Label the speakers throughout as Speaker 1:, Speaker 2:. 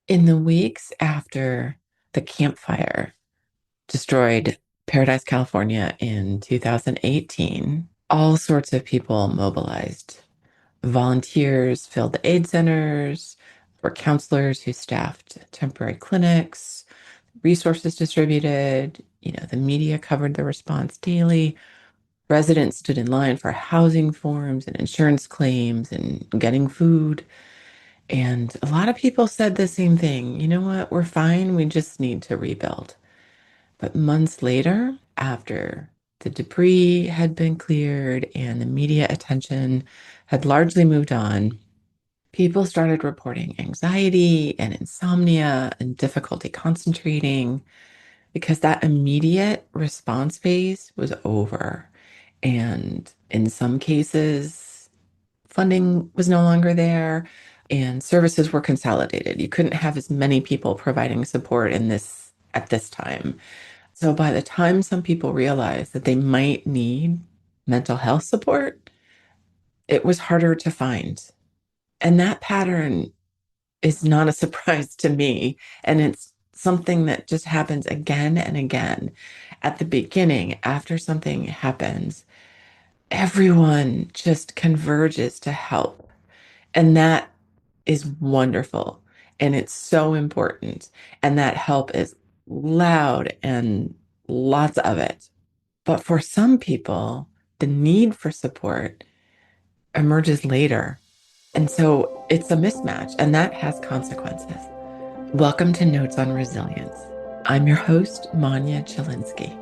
Speaker 1: In the weeks after the campfire destroyed Paradise, California in 2018, all sorts of people mobilized. Volunteers filled the aid centers, there were counselors who staffed temporary clinics, resources distributed, the media covered the response daily. Residents stood in line for housing forms and insurance claims and getting food. And a lot of people said the same thing. You know what? We're fine. We just need to rebuild. But months later, after the debris had been cleared and the media attention had largely moved on, people started reporting anxiety and insomnia and difficulty concentrating because that immediate response phase was over. And in some cases, funding was no longer there and services were consolidated. You couldn't have as many people providing support in this at this time. So by the time some people realized that they might need mental health support, it was harder to find. And that pattern is not a surprise to me. And it's something that just happens again and again. At the beginning, after something happens, everyone just converges to help. And that is wonderful. And it's so important. And that help is loud and lots of it. But for some people, the need for support emerges later. And so it's a mismatch, and that has consequences. Welcome to Notes on Resilience. I'm your host, Manya Chilinsky.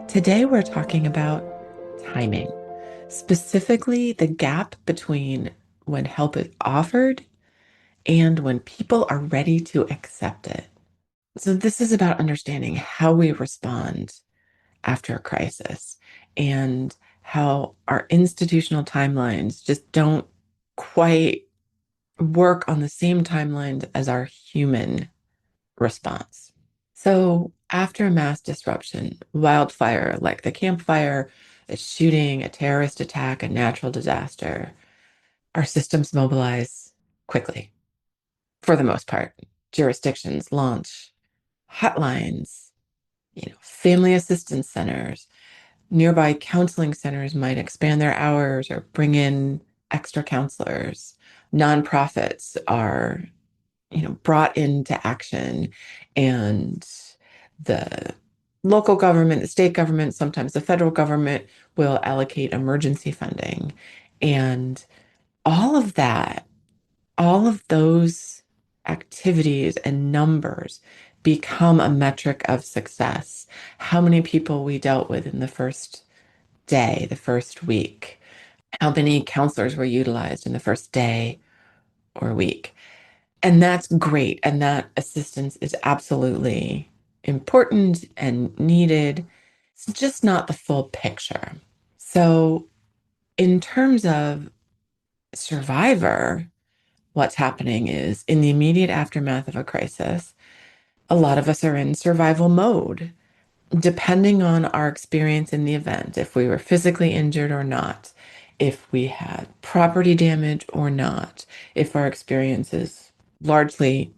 Speaker 1: Today, we're talking about timing, specifically the gap between when help is offered and when people are ready to accept it. So, this is about understanding how we respond after a crisis and how our institutional timelines just don't quite work on the same timelines as our human response. So, after a mass disruption, wildfire like the campfire, a shooting, a terrorist attack, a natural disaster, our systems mobilize quickly for the most part. Jurisdictions launch hotlines, family assistance centers, nearby counseling centers might expand their hours or bring in extra counselors. Nonprofits are, brought into action, and the local government, the state government, sometimes the federal government will allocate emergency funding. And all of that, all of those activities and numbers become a metric of success. How many people we dealt with in the first day, the first week, how many counselors were utilized in the first day or week. And that's great. And that assistance is absolutely important and needed. It's just not the full picture. So, in terms of survivor, what's happening is in the immediate aftermath of a crisis, a lot of us are in survival mode, depending on our experience in the event, if we were physically injured or not, if we had property damage or not, if our experience is largely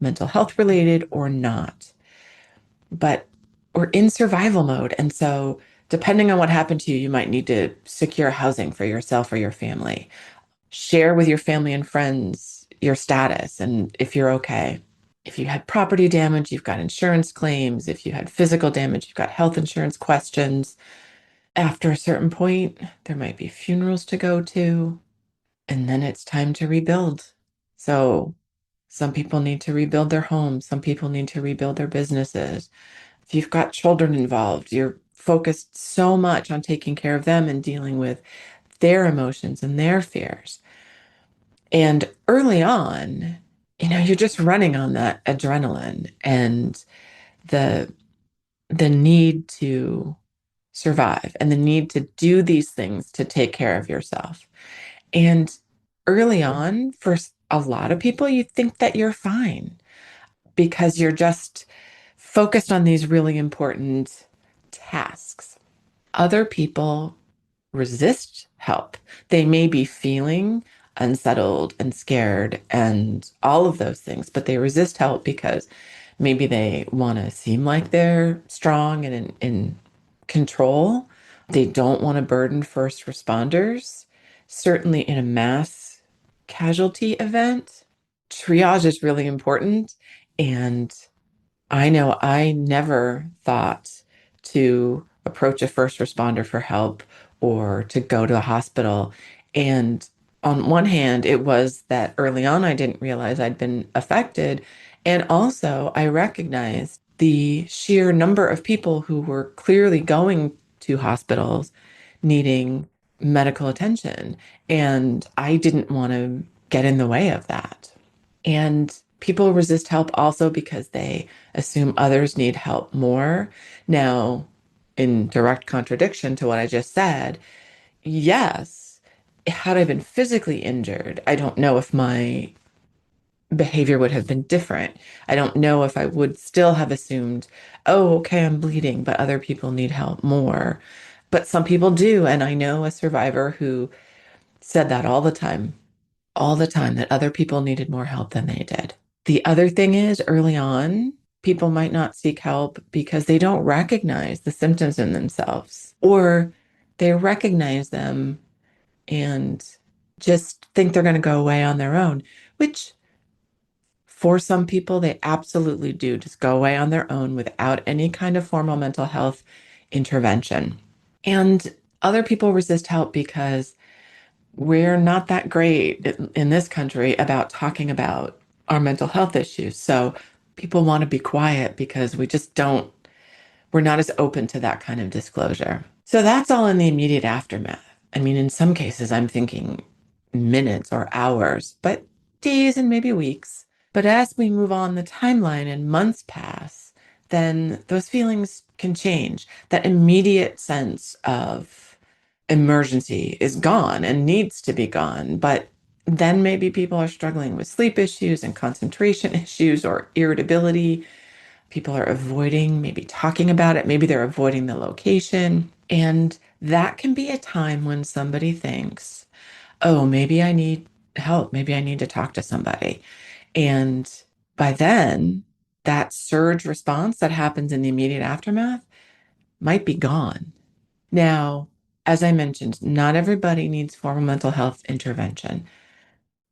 Speaker 1: mental health related or not. But we're in survival mode. And so, depending on what happened to you, you might need to secure housing for yourself or your family, share with your family and friends your status and if you're okay. If you had property damage, you've got insurance claims. If you had physical damage, you've got health insurance questions. After a certain point, there might be funerals to go to, and then it's time to rebuild. So, some people need to rebuild their homes, some people need to rebuild their businesses. If you've got children involved, you're focused so much on taking care of them and dealing with their emotions and their fears. And early on, you're just running on that adrenaline and the the need to survive and the need to do these things to take care of yourself. And early on, for a lot of people, you think that you're fine because you're just focused on these really important tasks. Other people resist help. They may be feeling unsettled and scared and all of those things, but they resist help because maybe they want to seem like they're strong and in control. They don't want to burden first responders. Certainly in a mass casualty event, triage is really important. And I know I never thought to approach a first responder for help or to go to a hospital. And on one hand, it was that early on I didn't realize I'd been affected. And also, I recognized the sheer number of people who were clearly going to hospitals needing medical attention. And I didn't want to get in the way of that. And people resist help also because they assume others need help more. Now, in direct contradiction to what I just said, yes, had I been physically injured, I don't know if my behavior would have been different. I don't know if I would still have assumed, oh, okay, I'm bleeding, but other people need help more. But some people do. And I know a survivor who said that all the time, that other people needed more help than they did. The other thing is early on, people might not seek help because they don't recognize the symptoms in themselves, or they recognize them and just think they're going to go away on their own, which for some people, they absolutely do just go away on their own without any kind of formal mental health intervention. And other people resist help because we're not that great in this country about talking about our mental health issues. So people want to be quiet because we're not as open to that kind of disclosure. So that's all in the immediate aftermath. I mean, in some cases, I'm thinking minutes or hours, but days and maybe weeks. But as we move on the timeline and months pass, then those feelings can change. That immediate sense of emergency is gone and needs to be gone. But then maybe people are struggling with sleep issues and concentration issues or irritability. People are avoiding maybe talking about it. Maybe they're avoiding the location. And that can be a time when somebody thinks, oh, maybe I need help. Maybe I need to talk to somebody. And by then, that surge response that happens in the immediate aftermath might be gone. Now, as I mentioned, not everybody needs formal mental health intervention.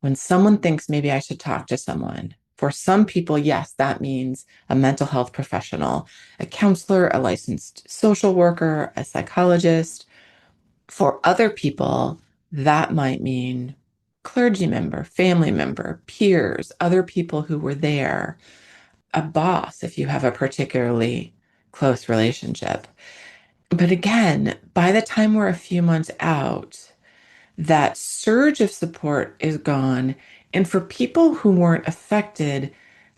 Speaker 1: When someone thinks maybe I should talk to someone, for some people, yes, that means a mental health professional, a counselor, a licensed social worker, a psychologist. For other people, that might mean clergy member, family member, peers, other people who were there, a boss if you have a particularly close relationship. But again, by the time we're a few months out, that surge of support is gone. And for people who weren't affected,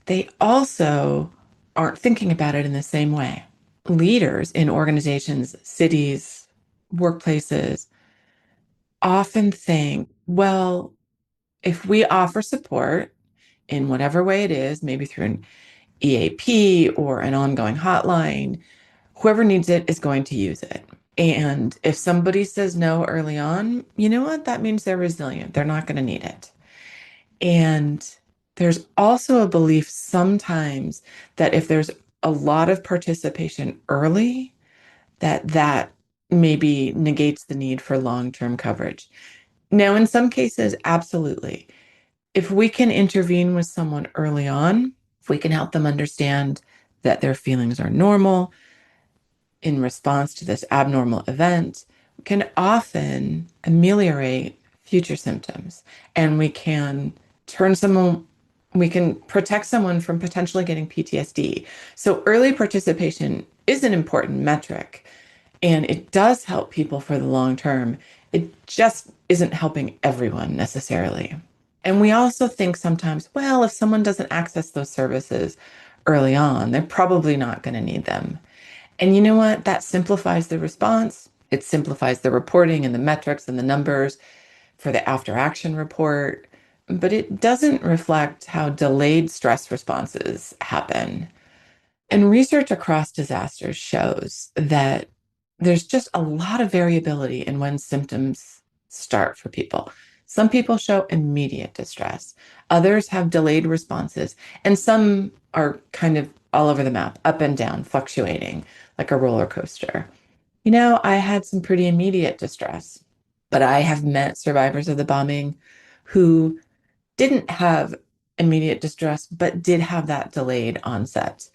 Speaker 1: they also aren't thinking about it in the same way. Leaders in organizations, cities, workplaces often think, well, if we offer support in whatever way it is, maybe through an EAP or an ongoing hotline, whoever needs it is going to use it. And if somebody says no early on, you know what? That means they're resilient. They're not going to need it. And there's also a belief sometimes that if there's a lot of participation early, that maybe negates the need for long-term coverage. Now, in some cases, absolutely. If we can intervene with someone early on, if we can help them understand that their feelings are normal, in response to this abnormal event can often ameliorate future symptoms. And we can protect someone from potentially getting PTSD. So early participation is an important metric and it does help people for the long term. It just isn't helping everyone necessarily. And we also think sometimes, well, if someone doesn't access those services early on, they're probably not going to need them. And you know what? That simplifies the response. It simplifies the reporting and the metrics and the numbers for the after action report, but it doesn't reflect how delayed stress responses happen. And research across disasters shows that there's just a lot of variability in when symptoms start for people. Some people show immediate distress. Others have delayed responses, and some are kind of all over the map, up and down, fluctuating like a roller coaster. I had some pretty immediate distress, but I have met survivors of the bombing who didn't have immediate distress, but did have that delayed onset.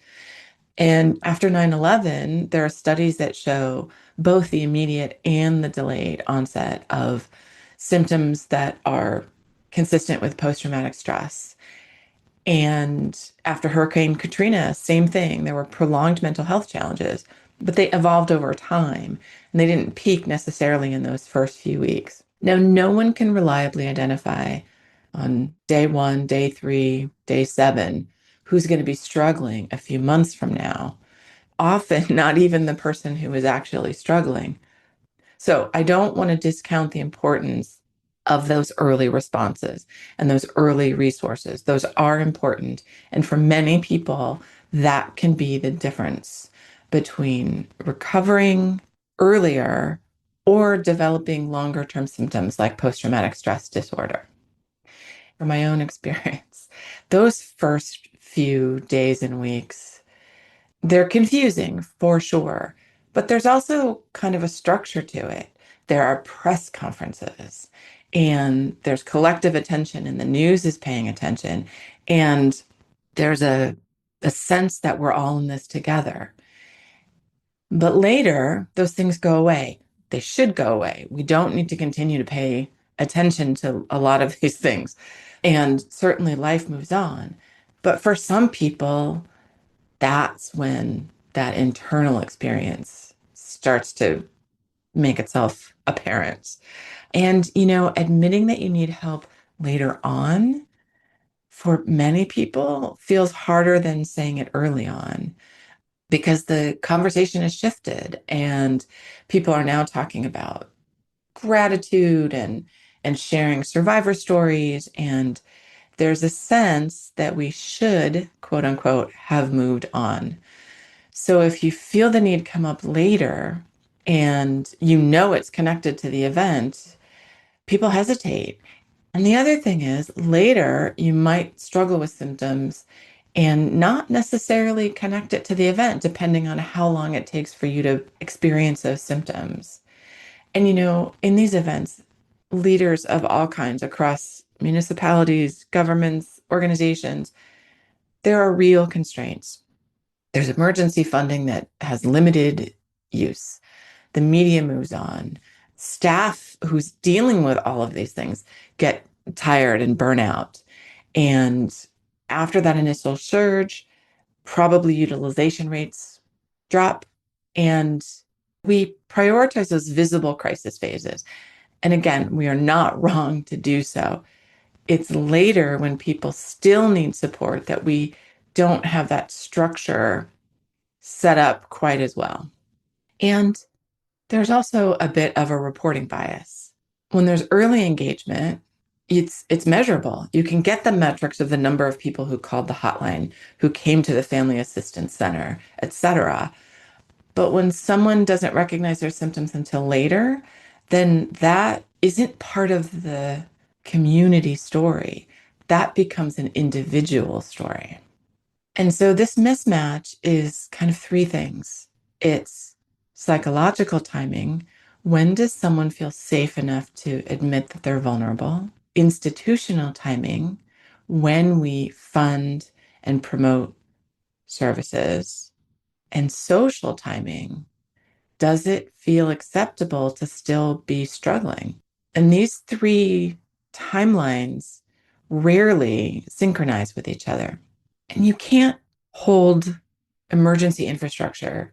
Speaker 1: And after 9/11, there are studies that show both the immediate and the delayed onset of symptoms that are consistent with post-traumatic stress. And after Hurricane Katrina, same thing. There were prolonged mental health challenges, but they evolved over time and they didn't peak necessarily in those first few weeks. Now, no one can reliably identify on day one, day three, day seven, who's going to be struggling a few months from now. Often, not even the person who is actually struggling. So I don't want to discount the importance of those early responses and those early resources. Those are important. And for many people, that can be the difference between recovering earlier or developing longer term symptoms like post traumatic stress disorder. From my own experience, those first few days and weeks, they're confusing for sure, but there's also kind of a structure to it. There are press conferences and there's collective attention, and the news is paying attention. And there's a sense that we're all in this together. But later, those things go away. They should go away. We don't need to continue to pay attention to a lot of these things. And certainly life moves on. But for some people, that's when that internal experience starts to make itself apparent. And, admitting that you need help later on for many people feels harder than saying it early on because the conversation has shifted and people are now talking about gratitude and sharing survivor stories, and there's a sense that we should, quote unquote, have moved on. So if you feel the need come up later and it's connected to the event, people hesitate. And the other thing is, later you might struggle with symptoms and not necessarily connect it to the event, depending on how long it takes for you to experience those symptoms. And, in these events, leaders of all kinds across municipalities, governments, organizations, there are real constraints. There's emergency funding that has limited use. The media moves on. Staff who's dealing with all of these things get tired and burn out. And after that initial surge, probably utilization rates drop. And we prioritize those visible crisis phases. And again, we are not wrong to do so. It's later when people still need support that we don't have that structure set up quite as well. And there's also a bit of a reporting bias. When there's early engagement, it's measurable. You can get the metrics of the number of people who called the hotline, who came to the Family Assistance Center, etc. But when someone doesn't recognize their symptoms until later, then that isn't part of the community story. That becomes an individual story. And so this mismatch is kind of three things. It's psychological timing. When does someone feel safe enough to admit that they're vulnerable? Institutional timing. When we fund and promote services. And social timing. Does it feel acceptable to still be struggling? And these three timelines rarely synchronize with each other. And you can't hold emergency infrastructure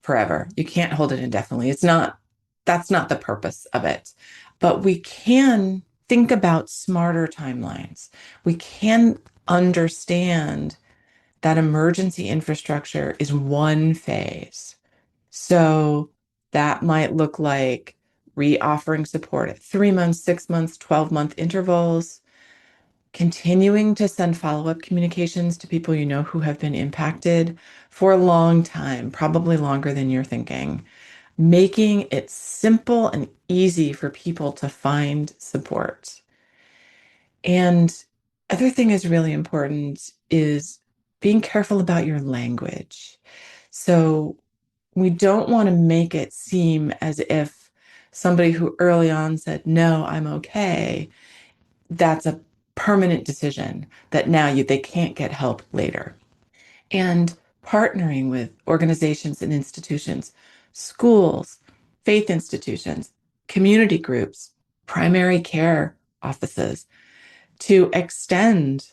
Speaker 1: forever. You can't hold it indefinitely. That's not the purpose of it. But we can think about smarter timelines. We can understand that emergency infrastructure is one phase. So that might look like re-offering support at 3 months, 6 months, 12-month intervals, continuing to send follow-up communications to people who have been impacted for a long time, probably longer than you're thinking, making it simple and easy for people to find support. And other thing is really important is being careful about your language. So we don't want to make it seem as if somebody who early on said, no, I'm okay, that's a permanent decision that now they can't get help later. And partnering with organizations and institutions, schools, faith institutions, community groups, primary care offices to extend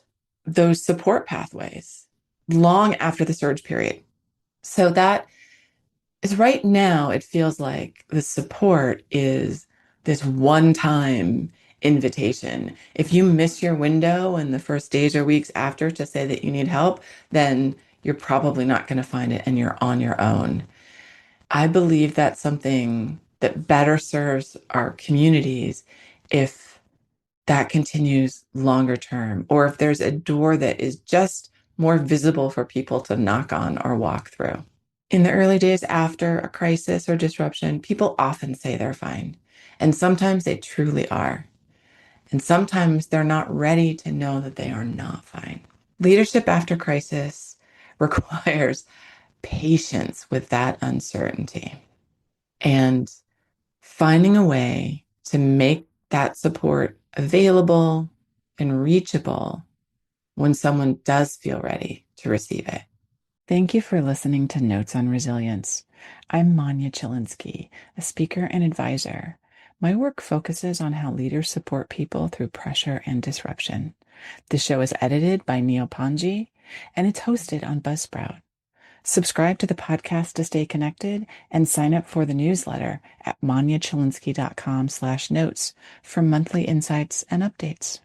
Speaker 1: those support pathways long after the surge period. So that is right now, it feels like the support is this one-time invitation. If you miss your window in the first days or weeks after to say that you need help, then you're probably not going to find it and you're on your own. I believe that's something that better serves our communities if that continues longer term, or if there's a door that is just more visible for people to knock on or walk through. In the early days after a crisis or disruption, people often say they're fine. And sometimes they truly are. And sometimes they're not ready to know that they are not fine. Leadership after crisis requires patience with that uncertainty and finding a way to make that support available and reachable when someone does feel ready to receive it. Thank you for listening to Notes on Resilience. I'm Manya Chilinsky, a speaker and advisor. My work focuses on how leaders support people through pressure and disruption. The show is edited by Neil Panji, and it's hosted on Buzzsprout. Subscribe to the podcast to stay connected and sign up for the newsletter at manyachilinsky.com/notes for monthly insights and updates.